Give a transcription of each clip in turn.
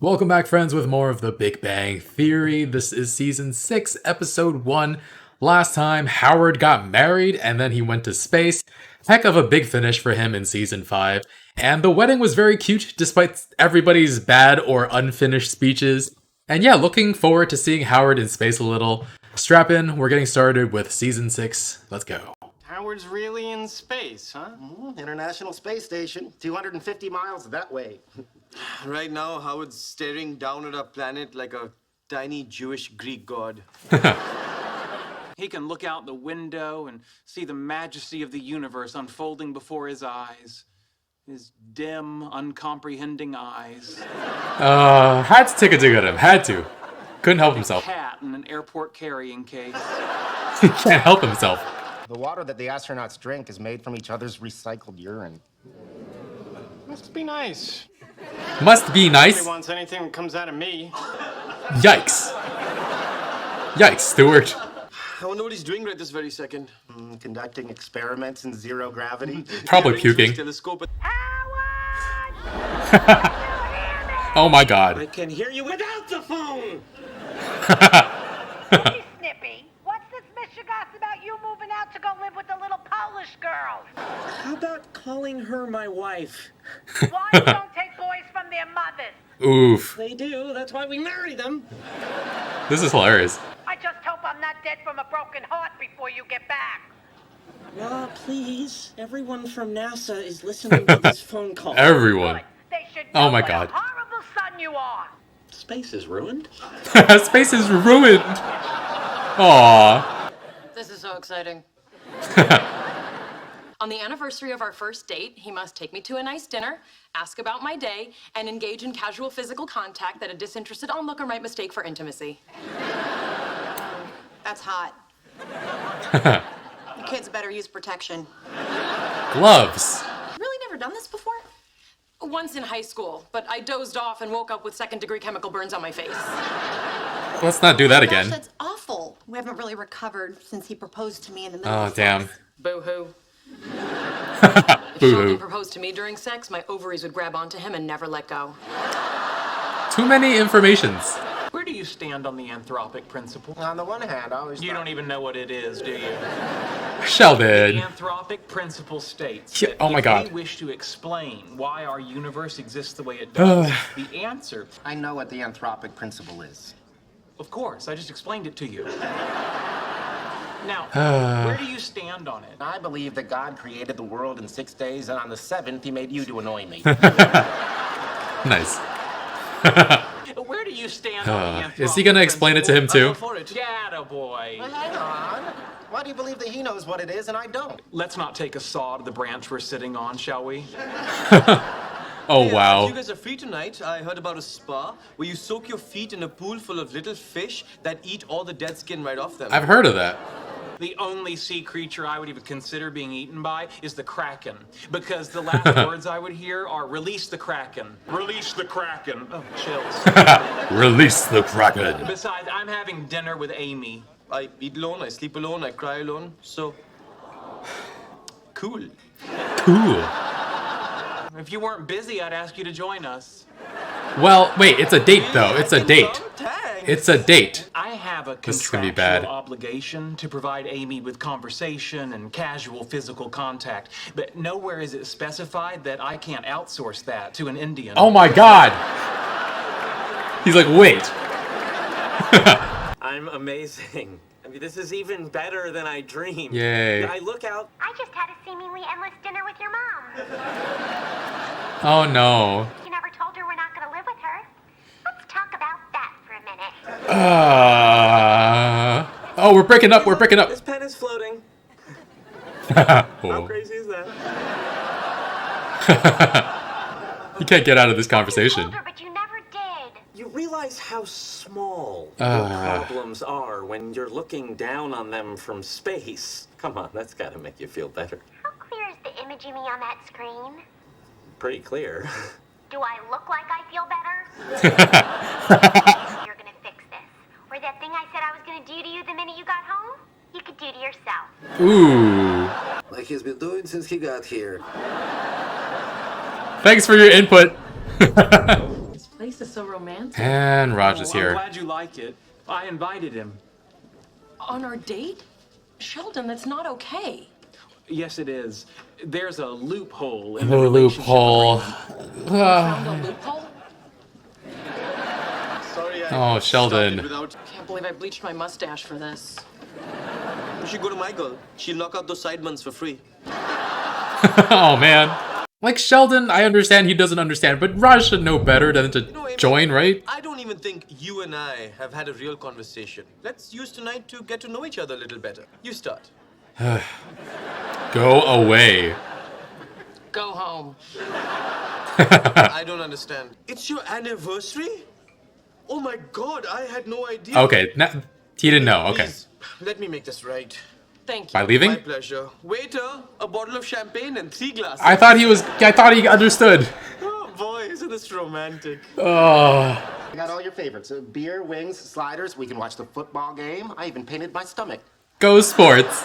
Welcome back, friends, with more of the Big Bang Theory. This is season 6, episode 1. Last time, Howard got married and then he went to space. Heck of a big finish for him in season 5. And the wedding was very cute, despite everybody's bad or unfinished speeches. And yeah, looking forward to seeing Howard in space a little. Strap in, we're getting started with season 6. Let's go. Howard's really in space, huh? International Space Station, 250 miles that way. Right now, Howard's staring down at our planet like a tiny Jewish Greek god. He can look out the window and see the majesty of the universe unfolding before his eyes. His dim, uncomprehending eyes. Had to take a dig at him, had to. Couldn't help himself. Cat in an airport carrying case. He can't help himself. The water that the astronauts drink is made from each other's recycled urine. Must be nice. Must be nice. Nobody wants anything that comes out of me. Yikes. Yikes, Stuart. I wonder what he's doing right this very second. Conducting experiments in zero gravity. Probably Peering through his puking. telescope at- Oh my god. I can hear you without the phone! Hey, Snippy, what's this mishigas about you moving out to go live with the little Polish girl? How about calling her my wife? Wives don't take boys from their mothers. Oof. They do, that's why we marry them. This is hilarious. I just hope I'm not dead from a broken heart before you get back. Please. Everyone from NASA is listening to this phone call. Everyone. Good. They should Oh know my what God. a horrible son you are. Space is ruined. Space is ruined. Aww. This is so exciting. On the anniversary of our first date, he must take me to a nice dinner, ask about my day, and engage in casual physical contact that a disinterested onlooker might mistake for intimacy. That's hot. The kids better use protection. Gloves. Really never done this before? Once in high school, but I dozed off and woke up with second-degree chemical burns on my face. Let's not do that Gosh, again. that's awful. We haven't really recovered since he proposed to me in the middle Oh, of damn. sex. Boo-hoo. If Sean Boo-hoo. proposed to me during sex, my ovaries would grab onto him and never let go. Too many informations. Where do you stand on the anthropic principle? On the one hand, I always You thought- don't even know what it is, do you? The Sheldon. anthropic principle states Yeah, that oh my if God. we wish to explain why our universe exists the way it does, the answer, I know what the anthropic principle is. of course, I just explained it to you. Now, where do you stand on it? I believe that God created the world in 6 days, and on the 7th, he made you to annoy me. Nice. Where do you stand on the Is he gonna explain it to him too? Go for it. Attaboy. Hang on. Why do you believe that he knows what it is and I don't? Let's not take a saw to the branch we're sitting on, shall we? Oh If wow. you guys are free tonight, I heard about a spa where you soak your feet in a pool full of little fish that eat all the dead skin right off them. I've heard of that. The only sea creature I would even consider being eaten by is the Kraken. Because the last words I would hear are, release the Kraken. Release the Kraken. Oh, chills. Release the Kraken. Besides, I'm having dinner with Amy. I eat alone, I sleep alone, I cry alone, so... Cool. Cool. If you weren't busy, I'd ask you to join us. Well, wait, it's a date though. It's a date. Thanks. It's a date. I have a This is gonna be contractual bad. obligation to provide Amy with conversation and casual physical contact, but nowhere is it specified that I can't outsource that to an Indian. Oh my god. He's like, wait. I'm amazing. I mean, this is even better than I dreamed. Yay. I look out. I just had a seemingly endless dinner with your mom. Oh no. You never told her we're not going to live with her. Let's talk about that for a minute. Oh, we're breaking up. We're breaking up. This pen is floating. How Oh. crazy is that? You can't get out of this conversation. Told her, but you never did. You realize how small your Ah. problems are when you're looking down on them from space. Come on, that's got to make you feel better. How clear is the image of me on that screen? Pretty clear. Do I look like I feel better? You're gonna fix this. Or that thing I said I was gonna do to you the minute you got home, you could do to yourself. Ooh. Like he's been doing since he got here. Thanks for your input. This place place is so romantic. And Raj is I'm here. glad you like it. I invited him. On our date? Sheldon, that's not okay. Yes, it is. There's a loophole in the The relationship loophole. Found a loophole? Sorry, I Oh, Sheldon. started without. Can't believe I bleached my mustache for this. You should go to my girl. She'll knock out those sideburns for free. Oh man. Like Sheldon, I understand he doesn't understand, but Raj should know better than to Amy, join, right? I don't even think you and I have had a real conversation. Let's use tonight to get to know each other a little better. You start. Go away. Go home. I don't understand. It's your anniversary? Oh my god, I had no idea. Okay, he didn't know. Okay. Please, let me make this right. Thank you. By leaving? My pleasure. Waiter, a bottle of champagne and 3 glasses. I thought he understood. Oh boy, isn't this romantic? Oh. I got all your favorites. Beer, wings, sliders. We can watch the football game. I even painted my stomach. Go sports.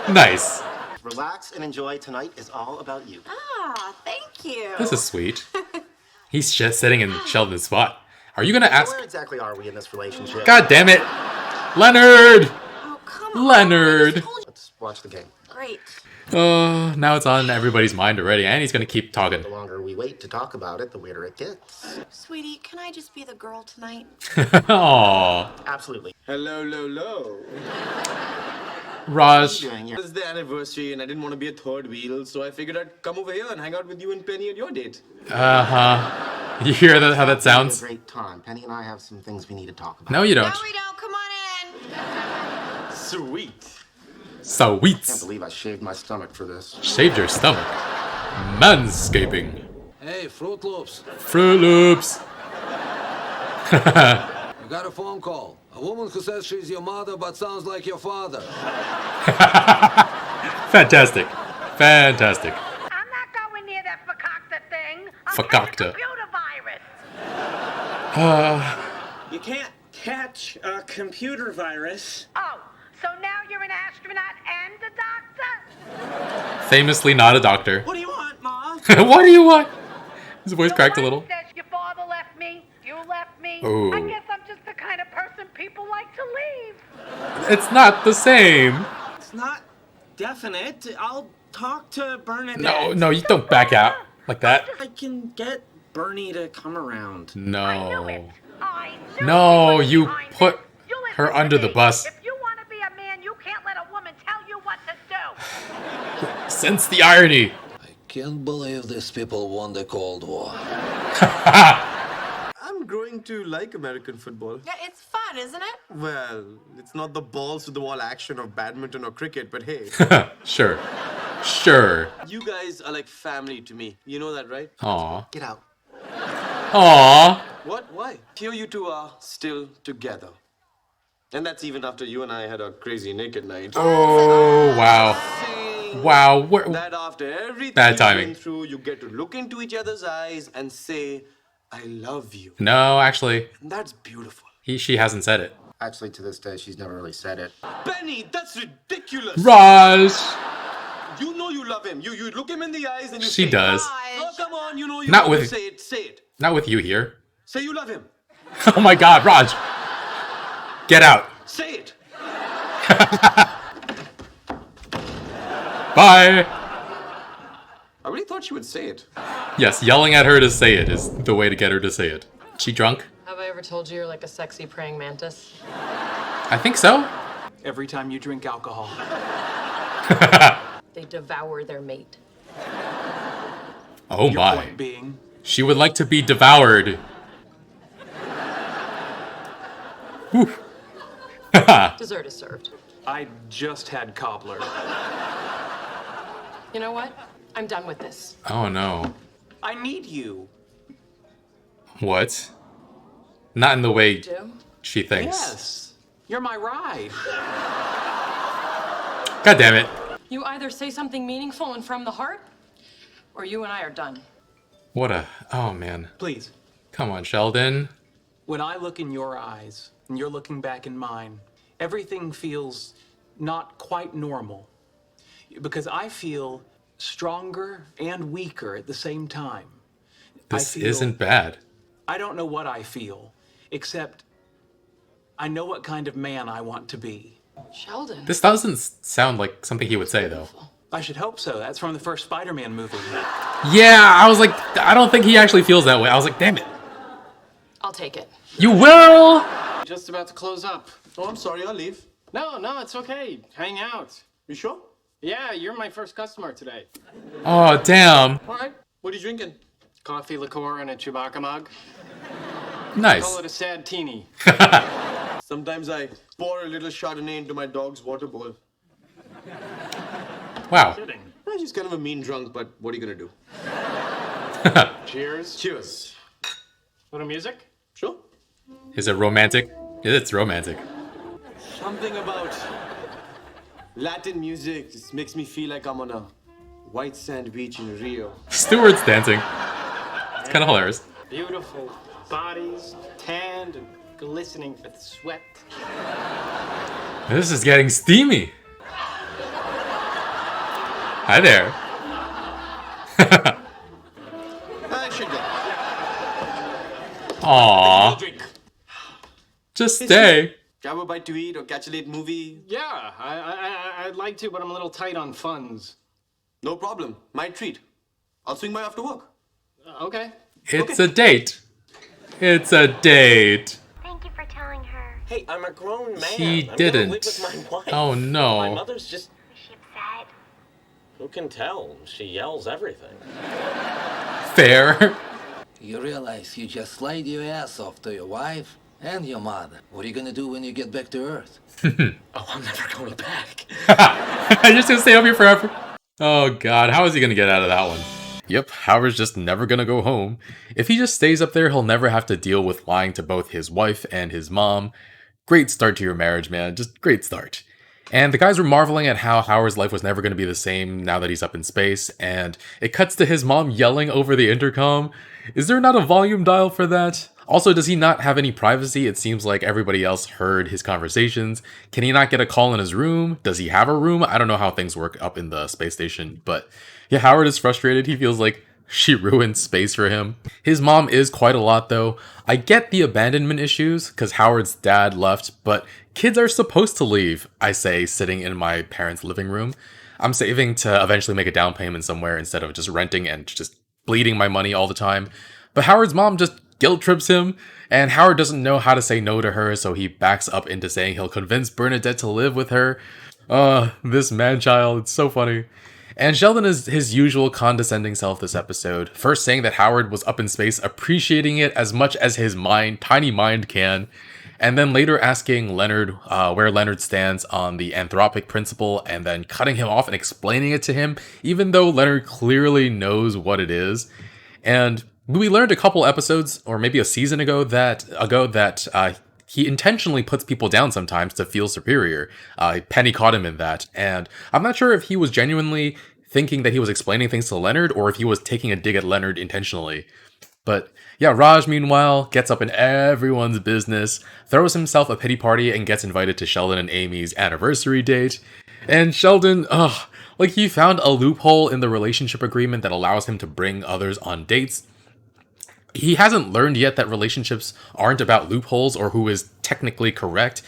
Nice. Relax and enjoy. Tonight is all about you. Ah, thank you. This is sweet. He's just sitting in Sheldon's spot. Are you gonna ask? Where exactly are we in this relationship? God damn it. Leonard! Oh, come on. Leonard! Let's watch the game. Great. Oh, now it's on everybody's mind already, and he's gonna keep talking. The longer we wait to talk about it, the weirder it gets. Sweetie, can I just be the girl tonight? Aww. Absolutely. Hello, lo. Raj. Doing here. This is the anniversary and I didn't want to be a third wheel, so I figured I'd come over here and hang out with you and Penny at your date. Uh-huh. You hear how that sounds? A great time. Penny and I have some things we need to talk about. No, you don't. No, we don't. Come on in. Sweet. Sweet. I can't believe I shaved my stomach for this. Shaved your stomach. Manscaping. Hey, Fruit Loops. Fruit Loops. You got a phone call. A woman who says she's your mother but sounds like your father. Fantastic. Fantastic. I'm not going near that fakakta thing. I'll Fakakta. catch a computer virus. You can't catch a computer virus. Oh, so now you're an astronaut and a doctor? Famously not a doctor. What do you want, Ma? What do you want? His voice cracked a little. Says your father left me, you left me. Ooh. I guess I'm just the kind of person people like to leave. It's not the same. It's not definite. I'll talk to No, Bernadette. no, you don't back out like that. I can get Bernie to come around. No. I knew No, he was you behind put it. You listen her to under the me. bus. If you want to be a man, you can't let a woman tell you what to do. Sense the irony. Can't believe these people won the Cold War. I'm growing to like American football. Yeah, it's fun, isn't it? Well, it's not the balls to the wall action of badminton or cricket, but hey. Sure. Sure. You guys are like family to me. You know that, right? Aw. Get out. Aw. What? Why? Here you two are still together. And that's even after you and I had a crazy naked night. Oh, wow. Saying Wow. that after everything Bad you've timing. been through, you get to look into each other's eyes and say, I love you. No, actually, And that's beautiful. she hasn't said it. Actually, to this day, she's never really said it. Penny, that's ridiculous. Raj. You know you love him. You look him in the eyes and you She say, does. Oh, come on, you know you Not want to with- say it. Say it. Not with you here. Say you love him. Oh my god, Raj. Get out. Say it. Bye. I really thought she would say it. Yes, yelling at her to say it is the way to get her to say it. She drunk? Have I ever told you you're like a sexy praying mantis? I think so. Every time you drink alcohol. They devour their mate. Oh my. Point being, She would like to be devoured. Whew. Dessert is served. I just had cobbler. You know what? I'm done with this. Oh no. I need you. What? Not in the way Do? she thinks. Yes. You're my ride. God damn it. You either say something meaningful and from the heart, or you and I are done. What a... Oh man. Please. Come on, Sheldon. When I look in your eyes and you're looking back in mine, everything feels not quite normal. Because I feel stronger and weaker at the same time. This isn't bad. I don't know what I feel, except I know what kind of man I want to be. Sheldon. This doesn't sound like something he would say, though. I should hope so. That's from the first Spider-Man movie. Yeah, I was like, I don't think he actually feels that way. I was like, damn it. I'll take it. You will? Just about to close up. Oh, I'm sorry, I'll leave. No, it's okay. Hang out. You sure? Yeah, you're my first customer today. Oh, damn. All right. What are you drinking? Coffee, liqueur, and a Chewbacca mug. Nice. Call it a sad teeny. Sometimes I pour a little Chardonnay into my dog's water bowl. Wow. He's kind of a mean drunk, but what are you gonna do? Cheers. Cheers. Little music? Sure. Is it romantic? It's romantic. Something about Latin music just makes me feel like I'm on a white sand beach in Rio. Stewart's dancing. It's kind of hilarious. Beautiful bodies, tanned and glistening with sweat. This is getting steamy. Hi there. I should go. Aww. Drink. Just stay. Grab a bite to eat or catch a late movie. Yeah, I'd like to, but I'm a little tight on funds. No problem. My treat. I'll swing by after work. Okay. It's a date. It's a date. Thank you for telling her. Hey, I'm a grown man. He I'm didn't. Gonna live with my wife. Oh, no. My mother's just. Was she upset? Who can tell? She yells everything. Fair. You realize you just laid your ass off to your wife and your mother. What are you gonna do when you get back to Earth? Oh, I'm never going back. I'm just gonna stay up here forever. Oh god, how is he gonna get out of that one? Yep, Howard's just never gonna go home. If he just stays up there, he'll never have to deal with lying to both his wife and his mom. Great start to your marriage, man. Just great start. And the guys were marveling at how Howard's life was never going to be the same now that he's up in space, and it cuts to his mom yelling over the intercom. Is there not a volume dial for that? Also, does he not have any privacy? It seems like everybody else heard his conversations. Can he not get a call in his room? Does he have a room? I don't know how things work up in the space station, but yeah, Howard is frustrated. He feels like she ruined space for him. His mom is quite a lot though. I get the abandonment issues because Howard's dad left, but kids are supposed to leave, I say, sitting in my parents' living room. I'm saving to eventually make a down payment somewhere instead of just renting and just bleeding my money all the time. But Howard's mom just guilt trips him, and Howard doesn't know how to say no to her, so he backs up into saying he'll convince Bernadette to live with her. This man-child, it's so funny. And Sheldon is his usual condescending self this episode, first saying that Howard was up in space appreciating it as much as his tiny mind can, and then later asking Leonard where Leonard stands on the anthropic principle, and then cutting him off and explaining it to him, even though Leonard clearly knows what it is. And we learned a couple episodes, or maybe a season ago, that he intentionally puts people down sometimes to feel superior. Penny caught him in that, and I'm not sure if he was genuinely thinking that he was explaining things to Leonard, or if he was taking a dig at Leonard intentionally. But yeah, Raj, meanwhile, gets up in everyone's business, throws himself a pity party, and gets invited to Sheldon and Amy's anniversary date. And Sheldon, like he found a loophole in the relationship agreement that allows him to bring others on dates. He hasn't learned yet that relationships aren't about loopholes or who is technically correct,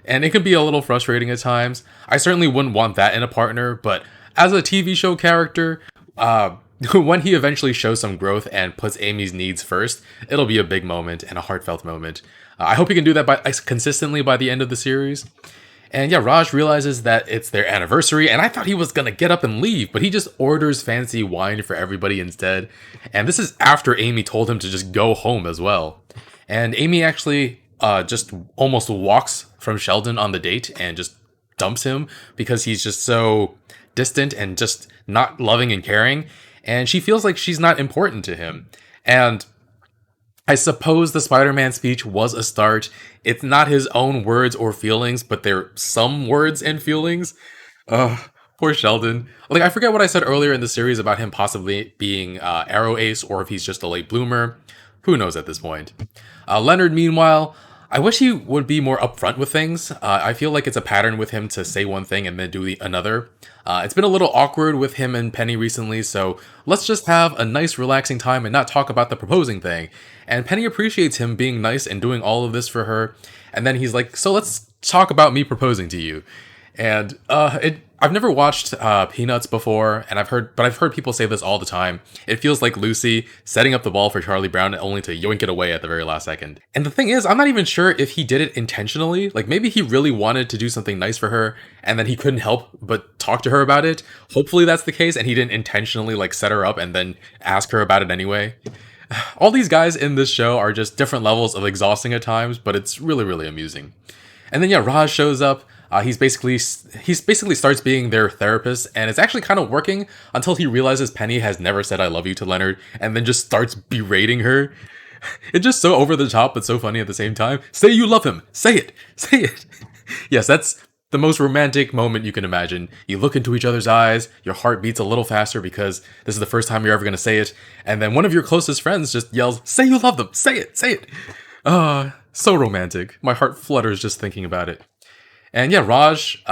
and it can be a little frustrating at times. I certainly wouldn't want that in a partner, but as a TV show character, when he eventually shows some growth and puts Amy's needs first, it'll be a big moment and a heartfelt moment. I hope he can do that consistently by the end of the series. And yeah, Raj realizes that it's their anniversary, and I thought he was gonna get up and leave, but he just orders fancy wine for everybody instead. And this is after Amy told him to just go home as well. And Amy actually just almost walks from Sheldon on the date and just dumps him because he's just so distant and just not loving and caring. And she feels like she's not important to him. And I suppose the Spider-Man speech was a start. It's not his own words or feelings, but they're some words and feelings. Poor Sheldon. Like, I forget what I said earlier in the series about him possibly being Arrow Ace, or if he's just a late bloomer. Who knows at this point. Leonard, meanwhile, I wish he would be more upfront with things. I feel like it's a pattern with him to say one thing and then do another. It's been a little awkward with him and Penny recently, so let's just have a nice relaxing time and not talk about the proposing thing. And Penny appreciates him being nice and doing all of this for her. And then he's like, so let's talk about me proposing to you. And I've never watched Peanuts before, and I've heard people say this all the time. It feels like Lucy setting up the ball for Charlie Brown only to yoink it away at the very last second. And the thing is, I'm not even sure if he did it intentionally. Like, maybe he really wanted to do something nice for her, and then he couldn't help but talk to her about it. Hopefully that's the case, and he didn't intentionally like set her up and then ask her about it anyway. All these guys in this show are just different levels of exhausting at times, but it's really, really amusing. And then yeah, Raj shows up. He's basically starts being their therapist, and it's actually kind of working until he realizes Penny has never said "I love you" to Leonard, and then just starts berating her. It's just so over the top, but so funny at the same time. Say you love him. Say it. Say it. Yes, that's the most romantic moment you can imagine. You look into each other's eyes, your heart beats a little faster because this is the first time you're ever going to say it, and then one of your closest friends just yells, "Say you love them. Say it. Say it." So romantic. My heart flutters just thinking about it. And yeah, Raj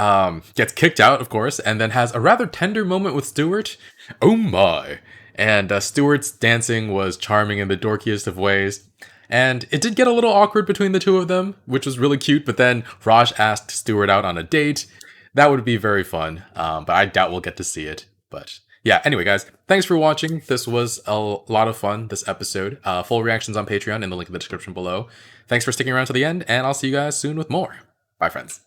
gets kicked out, of course, and then has a rather tender moment with Stuart. Oh my. And Stuart's dancing was charming in the dorkiest of ways. And it did get a little awkward between the two of them, which was really cute, but then Raj asked Stuart out on a date. That would be very fun, but I doubt we'll get to see it. But yeah, anyway, guys, thanks for watching. This was a lot of fun, this episode. Full reactions on Patreon in the link in the description below. Thanks for sticking around to the end, and I'll see you guys soon with more. Bye, friends.